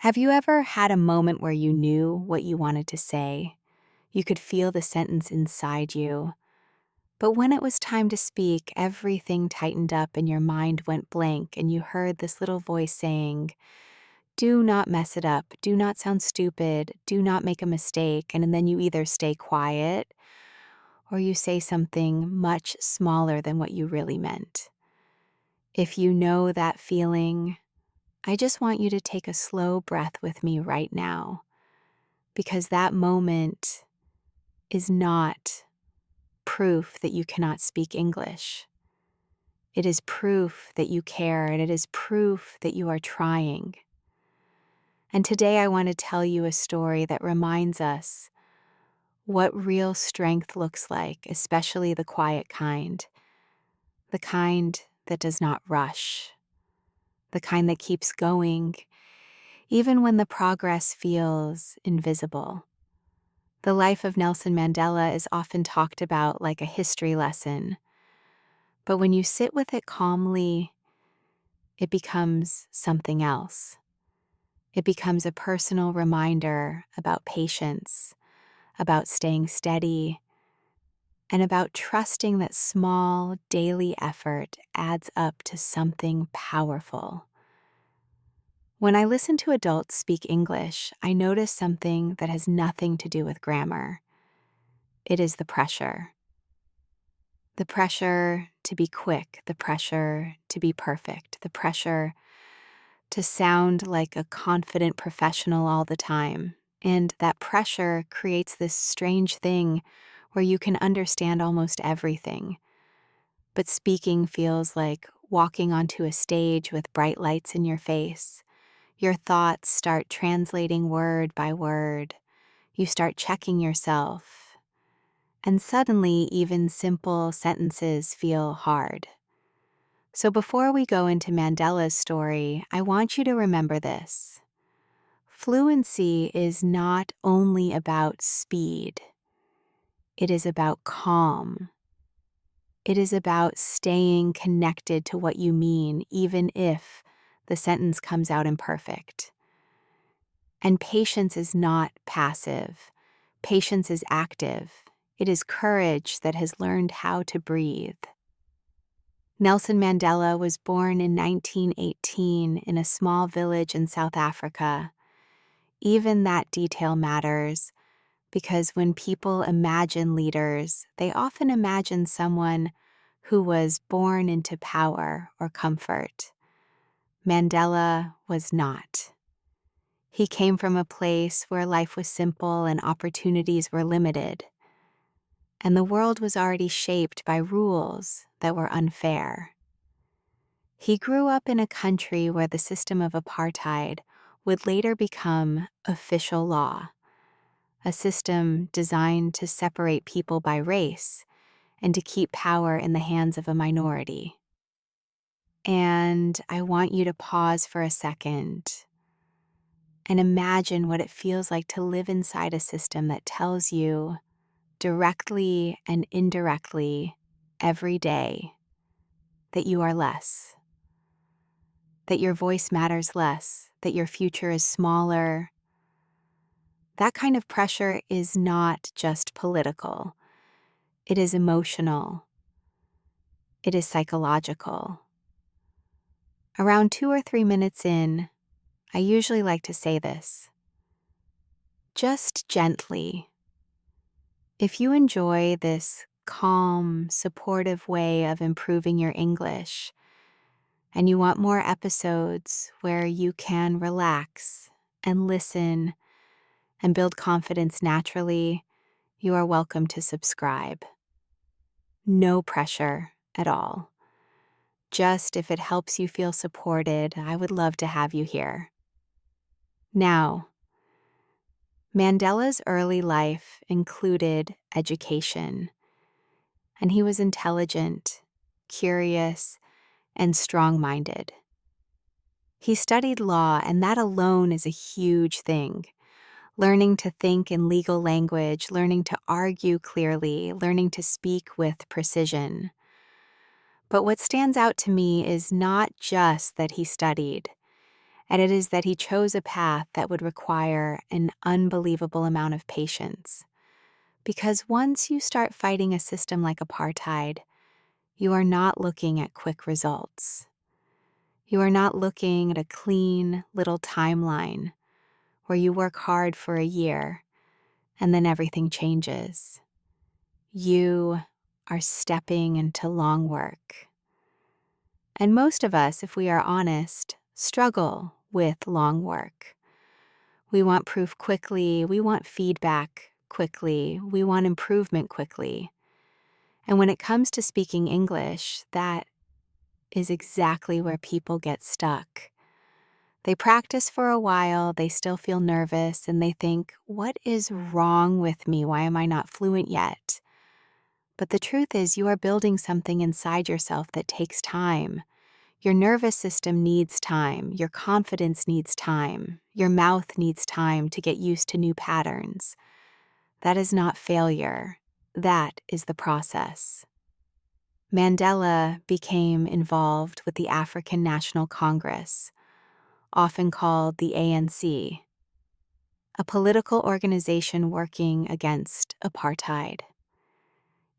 Have you ever had a moment where you knew what you wanted to say? You could feel the sentence inside you. But when it was time to speak, everything tightened up and your mind went blank, and you heard this little voice saying, "Do not mess it up. Do not sound stupid. Do not make a mistake." And then you either stay quiet or you say something much smaller than what you really meant. If you know that feeling, I just want you to take a slow breath with me right now, because that moment is not proof that you cannot speak English. It is proof that you care, and it is proof that you are trying. And today I want to tell you a story that reminds us what real strength looks like, especially the quiet kind, the kind that does not rush, the kind that keeps going, even when the progress feels invisible. The life of Nelson Mandela is often talked about like a history lesson, but when you sit with it calmly, it becomes something else. It becomes a personal reminder about patience, about staying steady, and about trusting that small daily effort adds up to something powerful. When I listen to adults speak English, I notice something that has nothing to do with grammar. It is the pressure. The pressure to be quick, the pressure to be perfect, the pressure to sound like a confident professional all the time. And that pressure creates this strange thing where you can understand almost everything. But speaking feels like walking onto a stage with bright lights in your face. Your thoughts start translating word by word. You start checking yourself. And suddenly, even simple sentences feel hard. So before we go into Mandela's story, I want you to remember this. Fluency is not only about speed. It is about calm. It is about staying connected to what you mean, even if the sentence comes out imperfect. And patience is not passive. Patience is active. It is courage that has learned how to breathe. Nelson Mandela was born in 1918 in a small village in South Africa. Even that detail matters, because when people imagine leaders, they often imagine someone who was born into power or comfort. Mandela was not. He came from a place where life was simple and opportunities were limited, and the world was already shaped by rules that were unfair. He grew up in a country where the system of apartheid would later become official law, a system designed to separate people by race and to keep power in the hands of a minority. And I want you to pause for a second and imagine what it feels like to live inside a system that tells you directly and indirectly every day that you are less, that your voice matters less, that your future is smaller. That kind of pressure is not just political. It is emotional. It is psychological. Around 2 or 3 minutes in, I usually like to say this. Just gently. If you enjoy this calm, supportive way of improving your English, and you want more episodes where you can relax and listen and build confidence naturally, you are welcome to subscribe. No pressure at all. Just if it helps you feel supported, I would love to have you here. Now, Mandela's early life included education, and he was intelligent, curious, and strong-minded. He studied law, and that alone is a huge thing. Learning to think in legal language, learning to argue clearly, learning to speak with precision. But what stands out to me is not just that he studied. And it is that he chose a path that would require an unbelievable amount of patience. Because once you start fighting a system like apartheid, you are not looking at quick results. You are not looking at a clean little timeline where you work hard for a year and then everything changes. You are stepping into long work. And most of us, if we are honest, struggle with long work. We want proof quickly, we want feedback quickly, we want improvement quickly. And when it comes to speaking English, that is exactly where people get stuck. They practice for a while, they still feel nervous, and they think, what is wrong with me? Why am I not fluent yet? But the truth is, you are building something inside yourself that takes time. Your nervous system needs time. Your confidence needs time. Your mouth needs time to get used to new patterns. That is not failure. That is the process. Mandela became involved with the African National Congress, often called the ANC, a political organization working against apartheid.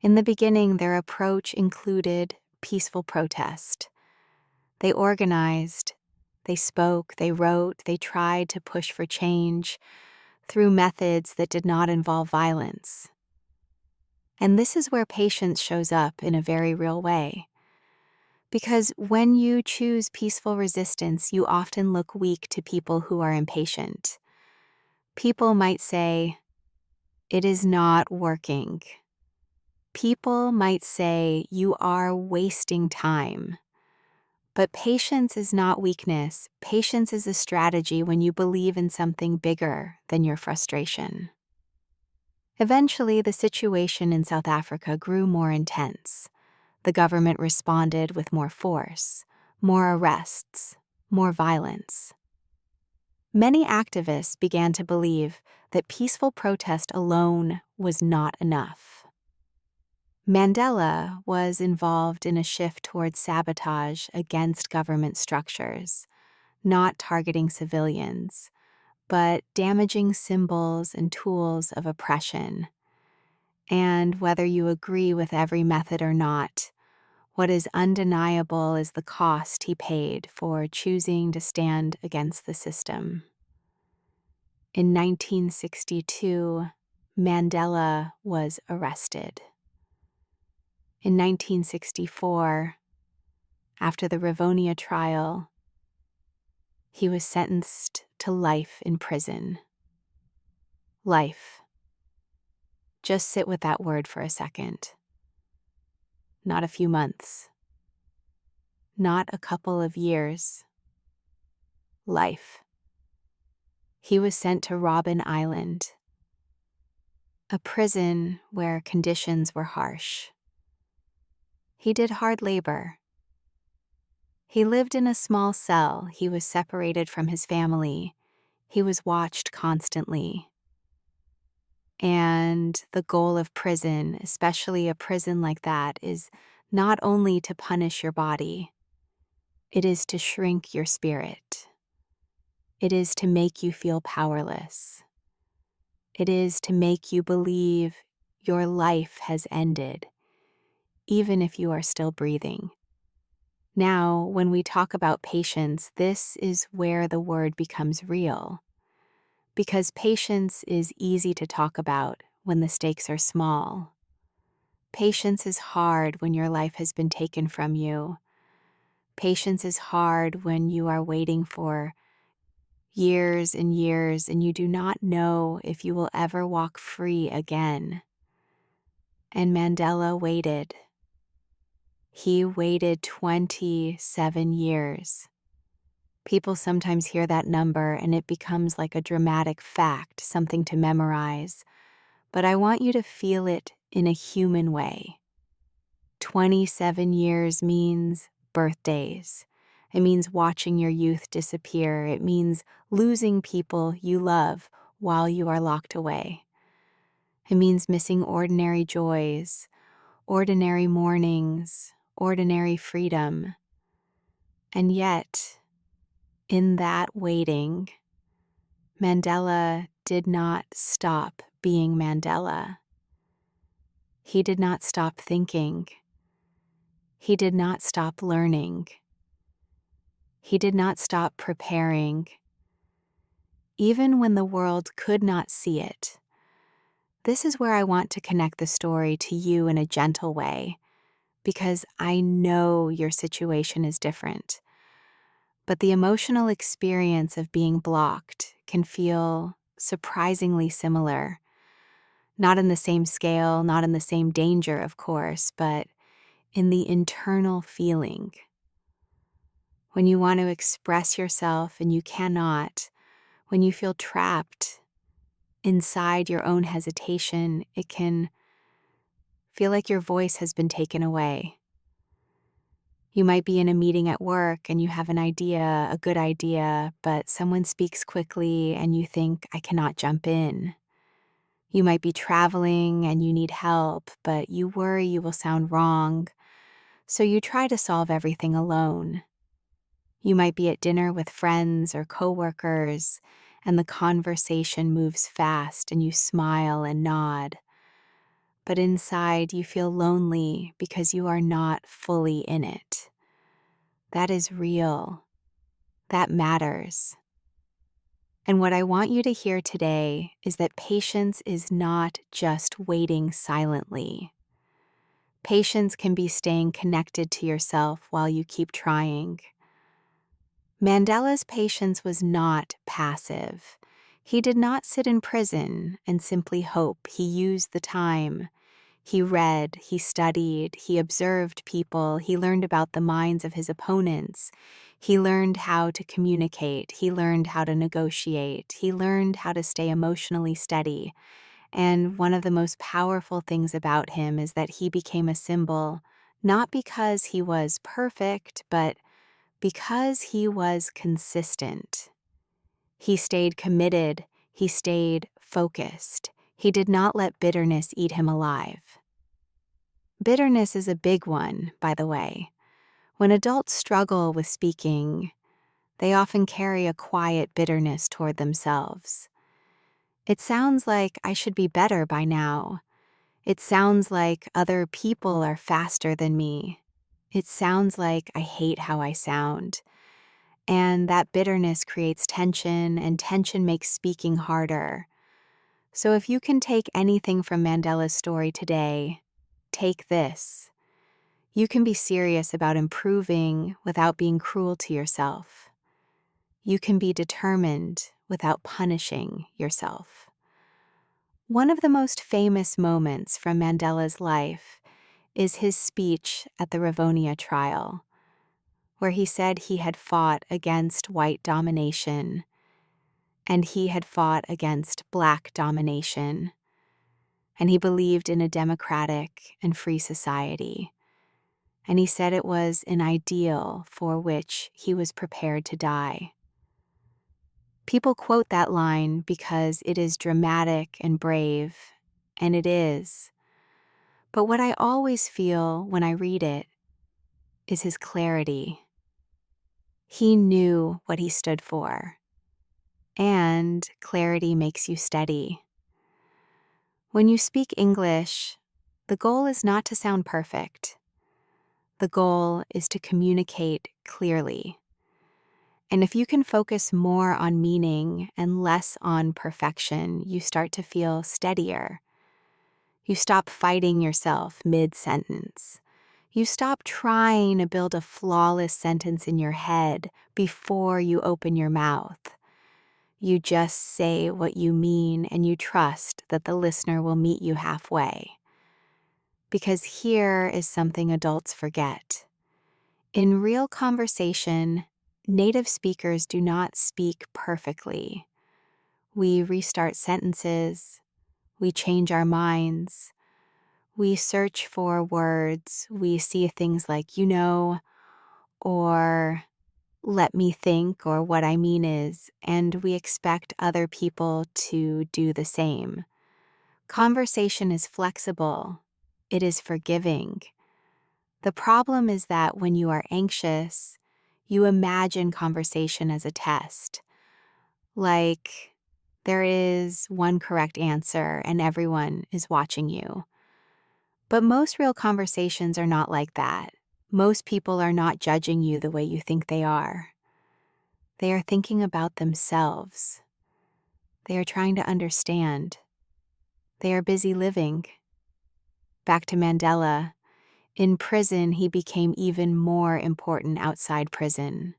In the beginning, their approach included peaceful protest. They organized, they spoke, they wrote, they tried to push for change through methods that did not involve violence. And this is where patience shows up in a very real way. Because when you choose peaceful resistance, you often look weak to people who are impatient. People might say, "It is not working." People might say, "You are wasting time." But patience is not weakness. Patience is a strategy when you believe in something bigger than your frustration. Eventually, the situation in South Africa grew more intense. The government responded with more force, more arrests, more violence. Many activists began to believe that peaceful protest alone was not enough. Mandela was involved in a shift towards sabotage against government structures, not targeting civilians, but damaging symbols and tools of oppression. And whether you agree with every method or not, what is undeniable is the cost he paid for choosing to stand against the system. In 1962, Mandela was arrested. In 1964, after the Rivonia trial, he was sentenced to life in prison. Life. Just sit with that word for a second. Not a few months. Not a couple of years. Life. He was sent to Robben Island, a prison where conditions were harsh. He did hard labor. He lived in a small cell. He was separated from his family. He was watched constantly. And the goal of prison, especially a prison like that, is not only to punish your body, it is to shrink your spirit. It is to make you feel powerless. It is to make you believe your life has ended, even if you are still breathing. Now, when we talk about patience, this is where the word becomes real. Because patience is easy to talk about when the stakes are small. Patience is hard when your life has been taken from you. Patience is hard when you are waiting for years and years and you do not know if you will ever walk free again. And Mandela waited. He waited 27 years. People sometimes hear that number and it becomes like a dramatic fact, something to memorize. But I want you to feel it in a human way. 27 years means birthdays. It means watching your youth disappear. It means losing people you love while you are locked away. It means missing ordinary joys, ordinary mornings, ordinary freedom. And yet, In that waiting, Mandela did not stop being Mandela. He did not stop thinking. He did not stop learning. He did not stop preparing, even when the world could not see it. This is where I want to connect the story to you in a gentle way, because I know your situation is different. But the emotional experience of being blocked can feel surprisingly similar. Not in the same scale, not in the same danger, of course, but in the internal feeling. When you want to express yourself and you cannot, when you feel trapped inside your own hesitation, it can feel like your voice has been taken away. You might be in a meeting at work and you have an idea, a good idea, but someone speaks quickly and you think, I cannot jump in. You might be traveling and you need help, but you worry you will sound wrong, so you try to solve everything alone. You might be at dinner with friends or coworkers, and the conversation moves fast and you smile and nod. But inside you feel lonely because you are not fully in it. That is real. That matters. And what I want you to hear today is that patience is not just waiting silently. Patience can be staying connected to yourself while you keep trying. Mandela's patience was not passive. He did not sit in prison and simply hope. He used the time. He read, he studied, he observed people, he learned about the minds of his opponents. He learned how to communicate, he learned how to negotiate, he learned how to stay emotionally steady. And one of the most powerful things about him is that he became a symbol, not because he was perfect, but because he was consistent. He stayed committed, he stayed focused. He did not let bitterness eat him alive. Bitterness is a big one, by the way. When adults struggle with speaking, they often carry a quiet bitterness toward themselves. It sounds like I should be better by now. It sounds like other people are faster than me. It sounds like I hate how I sound. And that bitterness creates tension, and tension makes speaking harder. So if you can take anything from Mandela's story today, take this. You can be serious about improving without being cruel to yourself. You can be determined without punishing yourself. One of the most famous moments from Mandela's life is his speech at the Rivonia trial, where he said he had fought against white domination and he had fought against black domination, and he believed in a democratic and free society. And he said it was an ideal for which he was prepared to die. People quote that line because it is dramatic and brave, and it is. But what I always feel when I read it is his clarity. He knew what he stood for, and clarity makes you steady. When you speak English, the goal is not to sound perfect. The goal is to communicate clearly. And if you can focus more on meaning and less on perfection, you start to feel steadier. You stop fighting yourself mid-sentence. You stop trying to build a flawless sentence in your head before you open your mouth. You just say what you mean and you trust that the listener will meet you halfway. Because here is something adults forget. In real conversation, native speakers do not speak perfectly. We restart sentences, we change our minds, we search for words, we see things like, or let me think, or what I mean is, and we expect other people to do the same. Conversation is flexible, it is forgiving. The problem is that when you are anxious, You imagine conversation as a test, like there is one correct answer and everyone is watching you. But most real conversations are not like that. Most people are not judging you the way you think they are. They are thinking about themselves. They are trying to understand. They are busy living. Back to Mandela. In prison, he became even more important outside prison.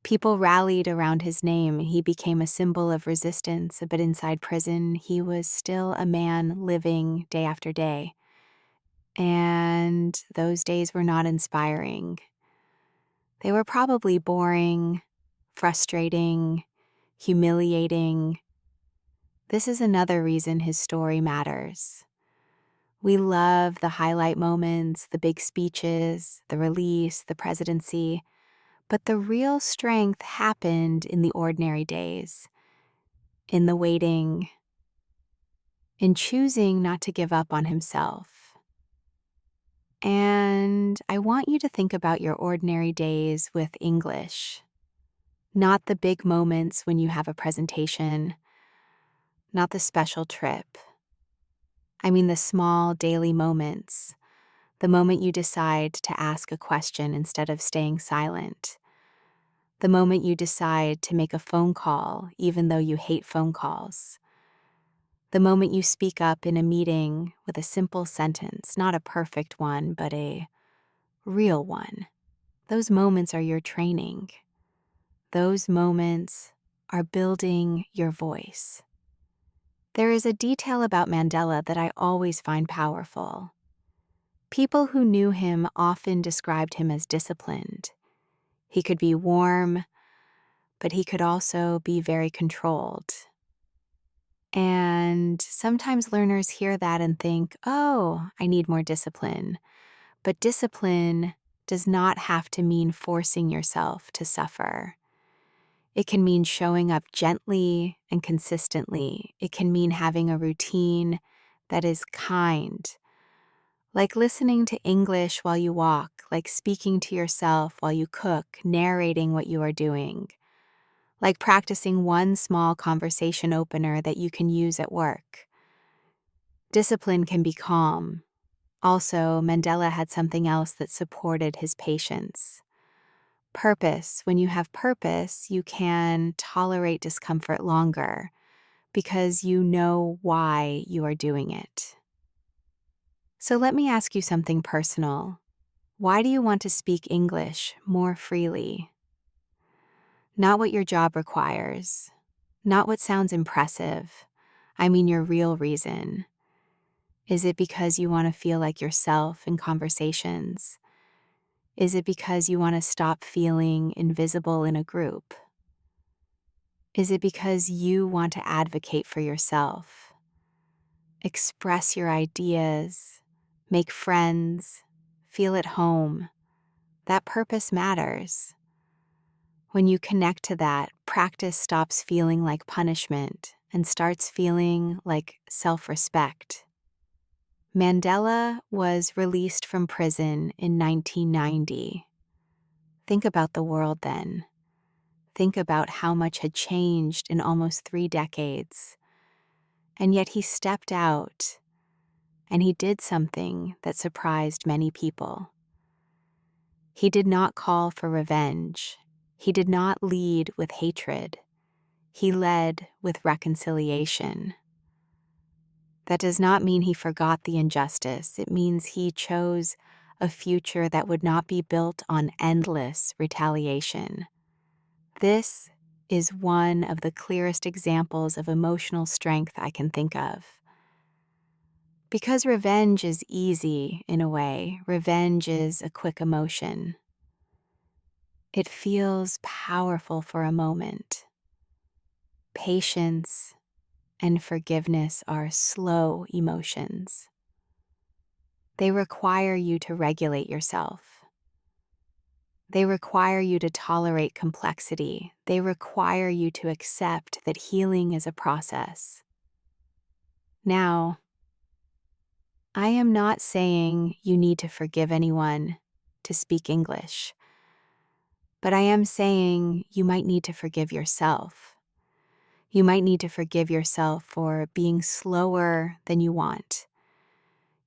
People rallied around his name. He became a symbol of resistance, but inside prison, he was still a man living day after day. And those days were not inspiring. They were probably boring, frustrating, humiliating. This is another reason his story matters. We love the highlight moments, the big speeches, the release, the presidency, but the real strength happened in the ordinary days, in the waiting, in choosing not to give up on himself. And I want you to think about your ordinary days with English, not the big moments when you have a presentation, not the special trip. I mean the small daily moments, the moment you decide to ask a question instead of staying silent, the moment you decide to make a phone call even though you hate phone calls, the moment you speak up in a meeting with a simple sentence, not a perfect one, but a real one. Those moments are your training. Those moments are building your voice. There is a detail about Mandela that I always find powerful. People who knew him often described him as disciplined. He could be warm, but he could also be very controlled. And sometimes learners hear that and think, oh, I need more discipline. But discipline does not have to mean forcing yourself to suffer. It can mean showing up gently and consistently. It can mean having a routine that is kind, like listening to English while you walk, like speaking to yourself while you cook, narrating what you are doing, like practicing one small conversation opener that you can use at work. Discipline can be calm. Also, Mandela had something else that supported his patience. Purpose. When you have purpose, you can tolerate discomfort longer because you know why you are doing it. So let me ask you something personal. Why do you want to speak English more freely? Not what your job requires, not what sounds impressive. I mean your real reason. Is it because you want to feel like yourself in conversations? Is it because you want to stop feeling invisible in a group? Is it because you want to advocate for yourself? Express your ideas, make friends, feel at home. That purpose matters. When you connect to that, practice stops feeling like punishment and starts feeling like self-respect. Mandela was released from prison in 1990. Think about the world then. Think about how much had changed in almost 3 decades. And yet he stepped out, and he did something that surprised many people. He did not call for revenge. He did not lead with hatred. He led with reconciliation. That does not mean he forgot the injustice. It means he chose a future that would not be built on endless retaliation. This is one of the clearest examples of emotional strength I can think of. Because revenge is easy in a way, revenge is a quick emotion. It feels powerful for a moment. Patience and forgiveness are slow emotions. They require you to regulate yourself. They require you to tolerate complexity. They require you to accept that healing is a process. Now, I am not saying you need to forgive anyone to speak English, But I am saying you might need to forgive yourself. You might need to forgive yourself for being slower than you want.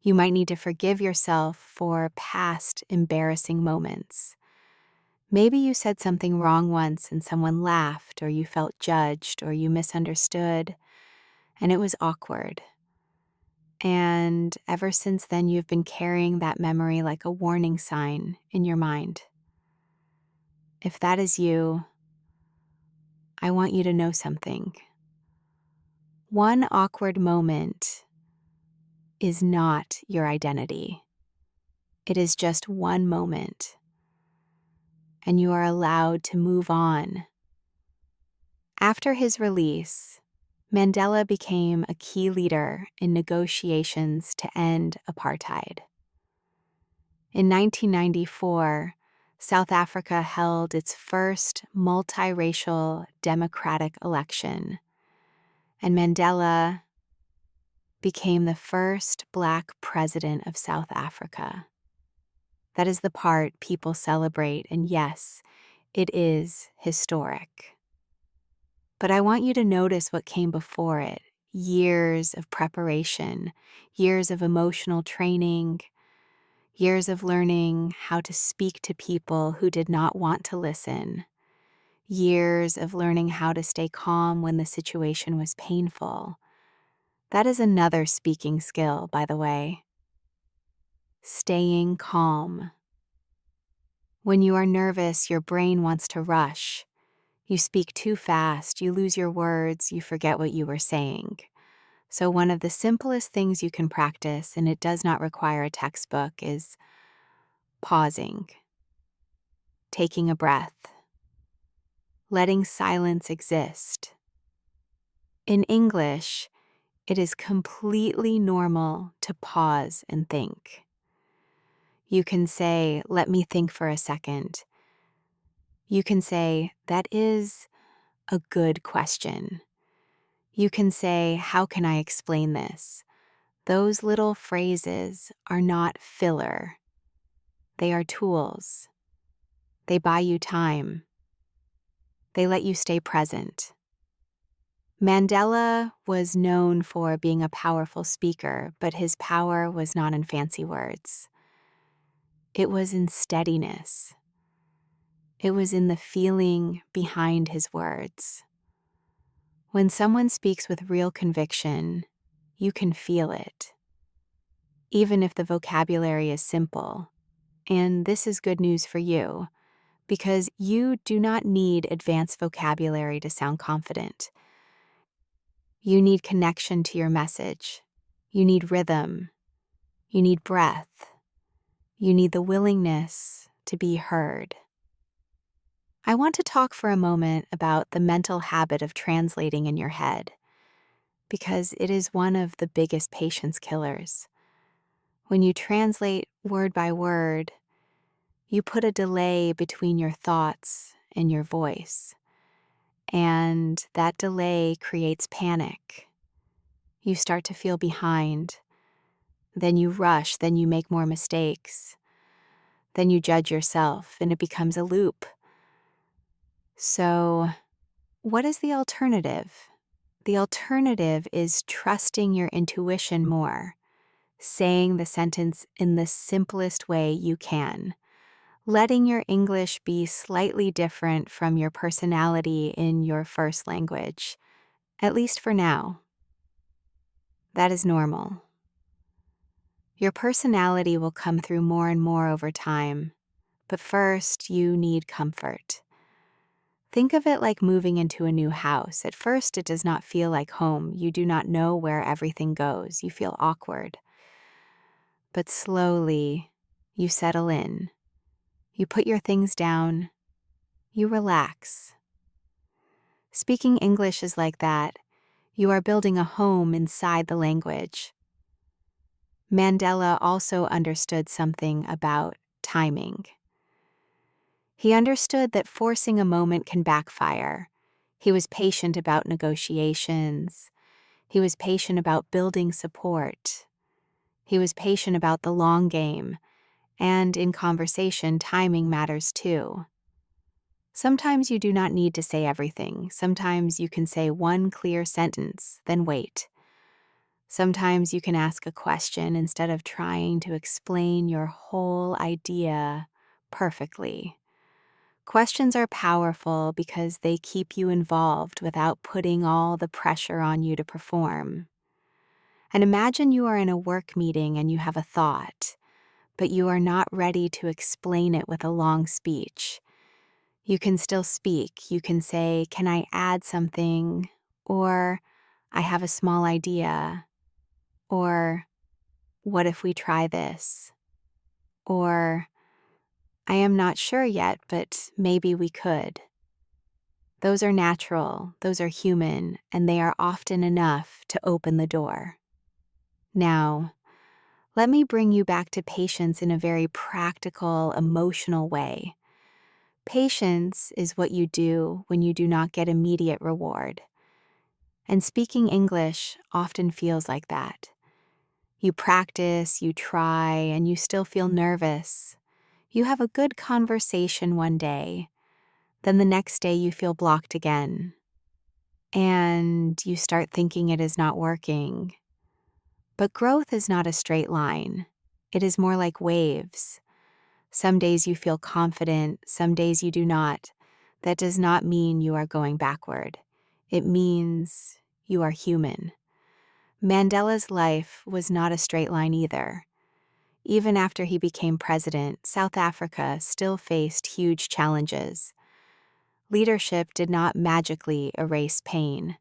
You might need to forgive yourself for past embarrassing moments. Maybe you said something wrong once and someone laughed, or you felt judged, or you misunderstood, and it was awkward. And ever since then, you've been carrying that memory like a warning sign in your mind. If that is you, I want you to know something. One awkward moment is not your identity. It is just one moment, and you are allowed to move on. After his release, Mandela became a key leader in negotiations to end apartheid. In 1994, South Africa held its first multiracial democratic election, and Mandela became the first Black president of South Africa. That is the part people celebrate, and yes, it is historic. But I want you to notice what came before it: years of preparation, years of emotional training, years of learning how to speak to people who did not want to listen, years of learning how to stay calm when the situation was painful. That is another speaking skill, by the way. Staying calm. When you are nervous, your brain wants to rush. You speak too fast, you lose your words, you forget what you were saying. So one of the simplest things you can practice, and it does not require a textbook, is pausing, taking a breath, letting silence exist. In English, it is completely normal to pause and think. You can say, "Let me think for a second." You can say, "That is a good question." You can say, "How can I explain this?" Those little phrases are not filler. They are tools. They buy you time. They let you stay present. Mandela was known for being a powerful speaker, but his power was not in fancy words. It was in steadiness. It was in the feeling behind his words. When someone speaks with real conviction, you can feel it, even if the vocabulary is simple. And this is good news for you, because you do not need advanced vocabulary to sound confident. You need connection to your message. You need rhythm. You need breath. You need the willingness to be heard. I want to talk for a moment about the mental habit of translating in your head, because it is one of the biggest patience killers. When you translate word by word, you put a delay between your thoughts and your voice, and that delay creates panic. You start to feel behind, then you rush, then you make more mistakes, then you judge yourself, and it becomes a loop. So, what is the alternative? The alternative is trusting your intuition more, saying the sentence in the simplest way you can, letting your English be slightly different from your personality in your first language, at least for now. That is normal. Your personality will come through more and more over time, but first you need comfort. Think of it like moving into a new house. At first, it does not feel like home. You do not know where everything goes. You feel awkward. But slowly, you settle in. You put your things down. You relax. Speaking English is like that. You are building a home inside the language. Mandela also understood something about timing. He understood that forcing a moment can backfire. He was patient about negotiations. He was patient about building support. He was patient about the long game. And in conversation, timing matters too. Sometimes you do not need to say everything. Sometimes you can say one clear sentence, then wait. Sometimes you can ask a question instead of trying to explain your whole idea perfectly. Questions are powerful because they keep you involved without putting all the pressure on you to perform. And imagine you are in a work meeting and you have a thought, but you are not ready to explain it with a long speech. You can still speak. You can say, "Can I add something?" Or, "I have a small idea." Or, "What if we try this?" Or, "I am not sure yet, but maybe we could." Those are natural, those are human, and they are often enough to open the door. Now, let me bring you back to patience in a very practical, emotional way. Patience is what you do when you do not get immediate reward. And speaking English often feels like that. You practice, you try, and you still feel nervous. You have a good conversation one day, then the next day you feel blocked again. And you start thinking it is not working. But growth is not a straight line. It is more like waves. Some days you feel confident, some days you do not. That does not mean you are going backward. It means you are human. Mandela's life was not a straight line either. Even after he became president, South Africa still faced huge challenges. Leadership did not magically erase pain,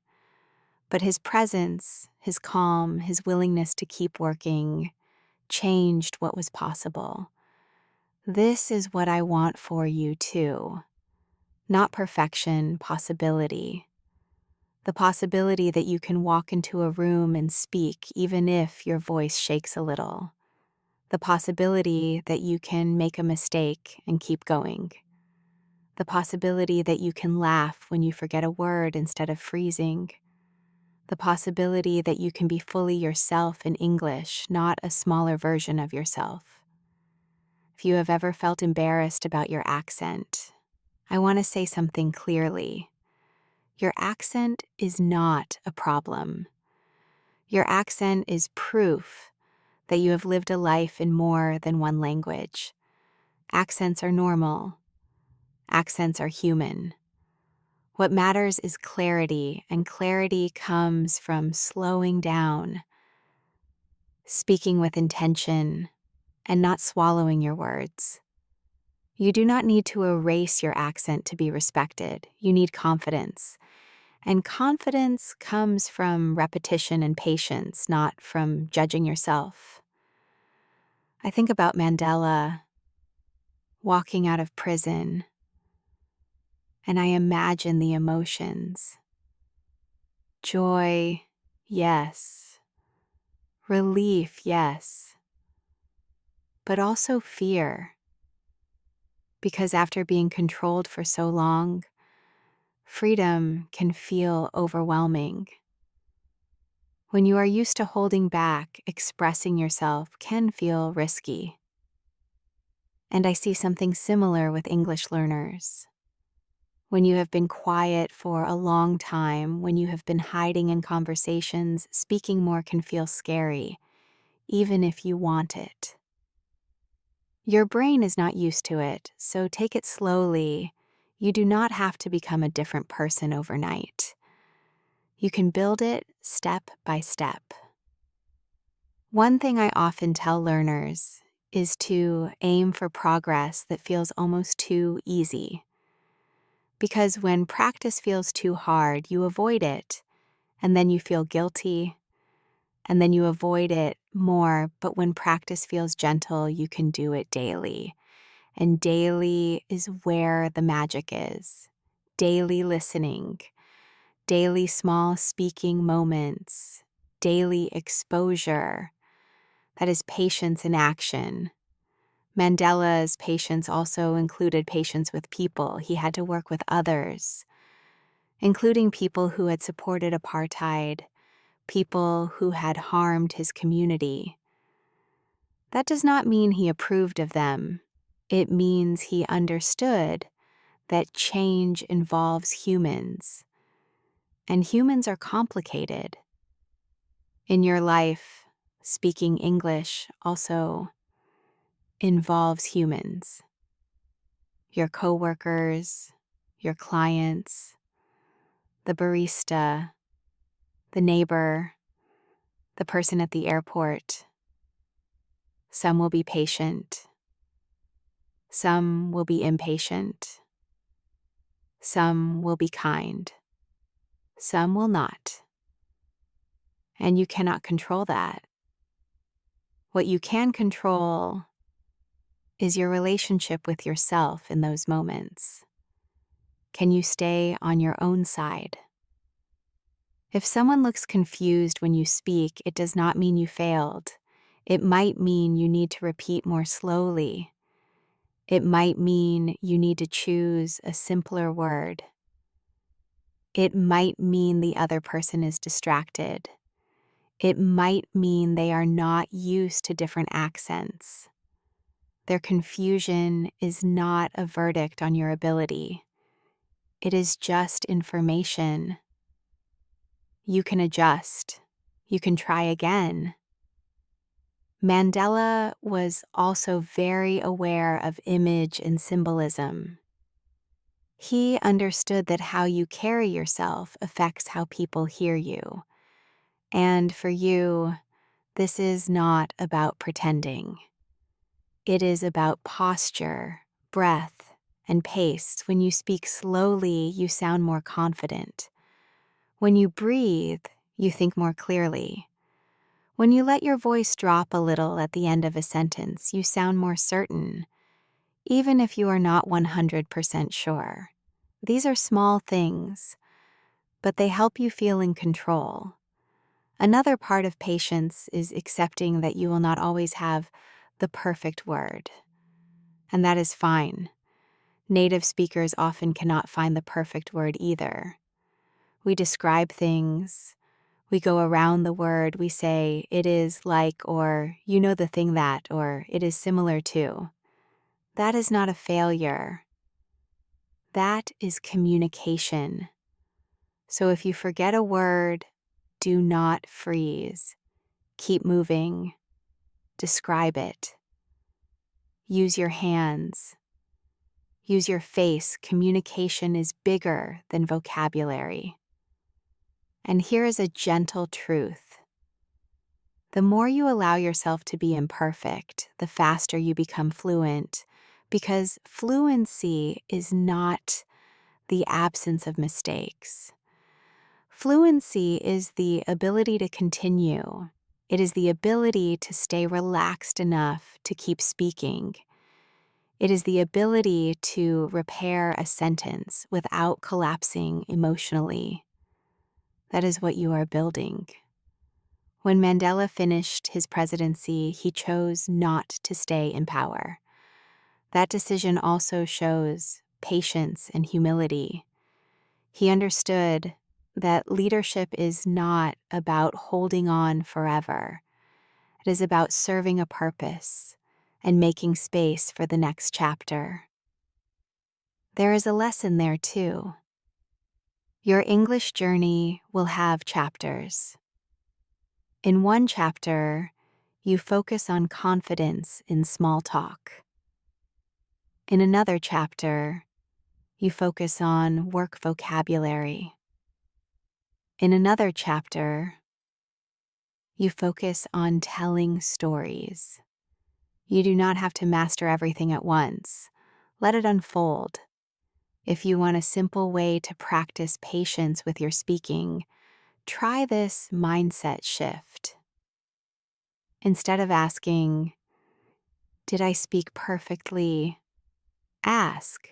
but his presence, his calm, his willingness to keep working changed what was possible. This is what I want for you too. Not perfection, possibility. The possibility that you can walk into a room and speak even if your voice shakes a little. The possibility that you can make a mistake and keep going. The possibility that you can laugh when you forget a word instead of freezing. The possibility that you can be fully yourself in English, not a smaller version of yourself. If you have ever felt embarrassed about your accent, I want to say something clearly. Your accent is not a problem. Your accent is proof that you have lived a life in more than one language. Accents are normal. Accents are human. What matters is clarity, and clarity comes from slowing down, speaking with intention, and not swallowing your words. You do not need to erase your accent to be respected. You need confidence. And confidence comes from repetition and patience, not from judging yourself. I think about Mandela walking out of prison, and I imagine the emotions. Joy, yes. Relief, yes. But also fear. Because after being controlled for so long, freedom can feel overwhelming. When you are used to holding back, expressing yourself can feel risky. And I see something similar with English learners. When you have been quiet for a long time, when you have been hiding in conversations, speaking more can feel scary, even if you want it. Your brain is not used to it, so take it slowly. You do not have to become a different person overnight. You can build it step by step. One thing I often tell learners is to aim for progress that feels almost too easy. Because when practice feels too hard, you avoid it, and then you feel guilty, and then you avoid it more. But when practice feels gentle, you can do it daily. And daily is where the magic is. Daily listening, daily small speaking moments, daily exposure. That is patience in action. Mandela's patience also included patience with people. He had to work with others, including people who had supported apartheid, people who had harmed his community. That does not mean he approved of them. It means he understood that change involves humans, and humans are complicated. In your life, speaking English also involves humans, your coworkers, your clients, the barista, the neighbor, the person at the airport. Some will be patient. Some will be impatient. Some will be kind. Some will not. And you cannot control that. What you can control is your relationship with yourself in those moments. Can you stay on your own side? If someone looks confused when you speak, it does not mean you failed. It might mean you need to repeat more slowly. It might mean you need to choose a simpler word. It might mean the other person is distracted. It might mean they are not used to different accents. Their confusion is not a verdict on your ability. It is just information. You can adjust. You can try again. Mandela was also very aware of image and symbolism. He understood that how you carry yourself affects how people hear you. And for you, this is not about pretending. It is about posture, breath, and pace. When you speak slowly, you sound more confident. When you breathe, you think more clearly. When you let your voice drop a little at the end of a sentence, you sound more certain, even if you are not 100% sure. These are small things, but they help you feel in control. Another part of patience is accepting that you will not always have the perfect word. And that is fine. Native speakers often cannot find the perfect word either. We describe things. We go around the word. We say, it is like, or you know the thing that, or it is similar to. That is not a failure. That is communication. So if you forget a word, do not freeze. Keep moving. Describe it. Use your hands. Use your face. Communication is bigger than vocabulary. And here is a gentle truth. The more you allow yourself to be imperfect, the faster you become fluent, because fluency is not the absence of mistakes. Fluency is the ability to continue. It is the ability to stay relaxed enough to keep speaking. It is the ability to repair a sentence without collapsing emotionally. That is what you are building. When Mandela finished his presidency, he chose not to stay in power. That decision also shows patience and humility. He understood that leadership is not about holding on forever. It is about serving a purpose and making space for the next chapter. There is a lesson there too. Your English journey will have chapters. In one chapter, you focus on confidence in small talk. In another chapter, you focus on work vocabulary. In another chapter, you focus on telling stories. You do not have to master everything at once. Let it unfold. If you want a simple way to practice patience with your speaking, try this mindset shift. Instead of asking, did I speak perfectly? Ask,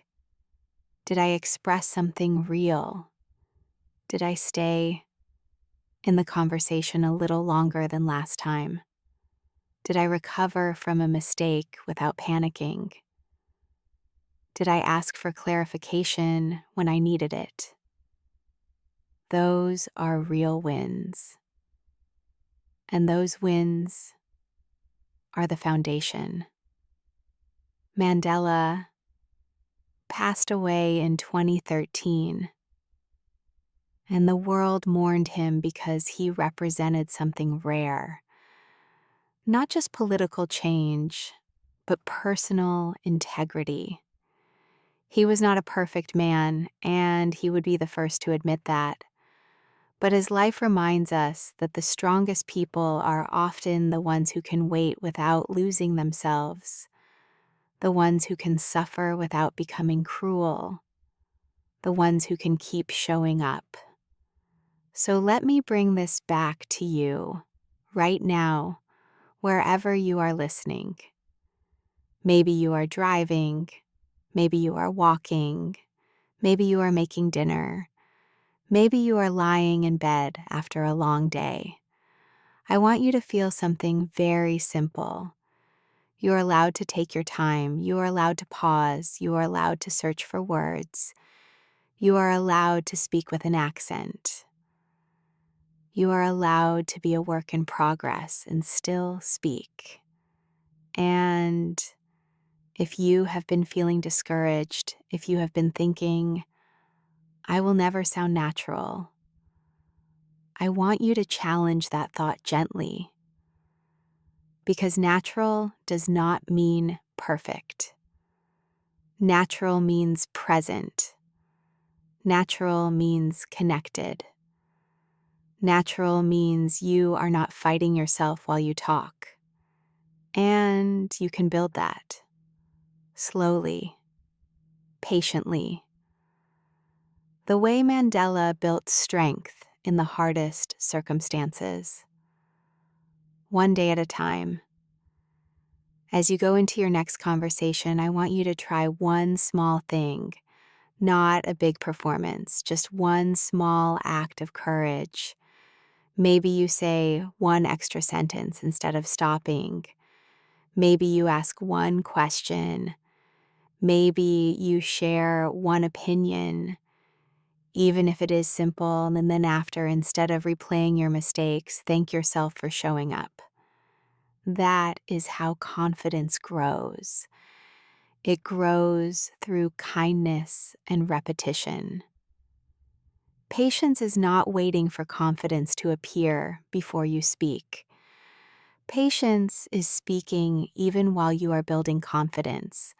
did I express something real? Did I stay in the conversation a little longer than last time? Did I recover from a mistake without panicking? Did I ask for clarification when I needed it? Those are real wins. And those wins are the foundation. Mandela passed away in 2013, and the world mourned him because he represented something rare. Not just political change, but personal integrity. He was not a perfect man, and he would be the first to admit that. But his life reminds us that the strongest people are often the ones who can wait without losing themselves, the ones who can suffer without becoming cruel, the ones who can keep showing up. So let me bring this back to you right now, wherever you are listening. Maybe you are driving, maybe you are walking, maybe you are making dinner, maybe you are lying in bed after a long day. I want you to feel something very simple. You are allowed to take your time. You are allowed to pause. You are allowed to search for words. You are allowed to speak with an accent. You are allowed to be a work in progress and still speak. And if you have been feeling discouraged, if you have been thinking, I will never sound natural, I want you to challenge that thought gently, because natural does not mean perfect. Natural means present. Natural means connected. Natural means you are not fighting yourself while you talk. And you can build that slowly, patiently. The way Mandela built strength in the hardest circumstances. One day at a time. As you go into your next conversation, I want you to try one small thing, not a big performance, just one small act of courage. Maybe you say one extra sentence instead of stopping. Maybe you ask one question. Maybe you share one opinion, even if it is simple, and then after, instead of replaying your mistakes, thank yourself for showing up. That is how confidence grows. It grows through kindness and repetition. Patience is not waiting for confidence to appear before you speak. Patience is speaking even while you are building confidence.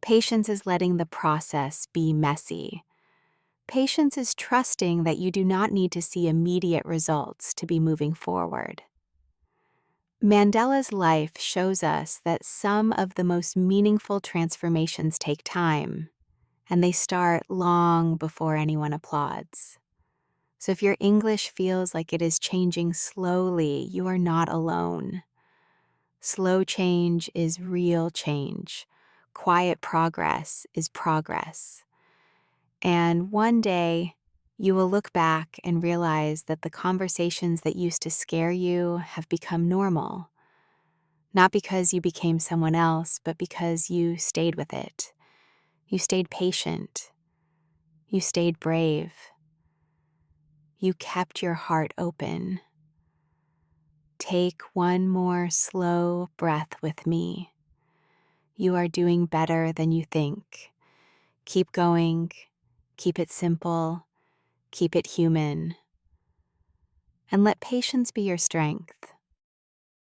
Patience is letting the process be messy. Patience is trusting that you do not need to see immediate results to be moving forward. Mandela's life shows us that some of the most meaningful transformations take time, and they start long before anyone applauds. So if your English feels like it is changing slowly, you are not alone. Slow change is real change. Quiet progress is progress. And one day, you will look back and realize that the conversations that used to scare you have become normal. Not because you became someone else, but because you stayed with it. You stayed patient. You stayed brave. You kept your heart open. Take one more slow breath with me. You are doing better than you think. Keep going. Keep it simple. Keep it human. And let patience be your strength.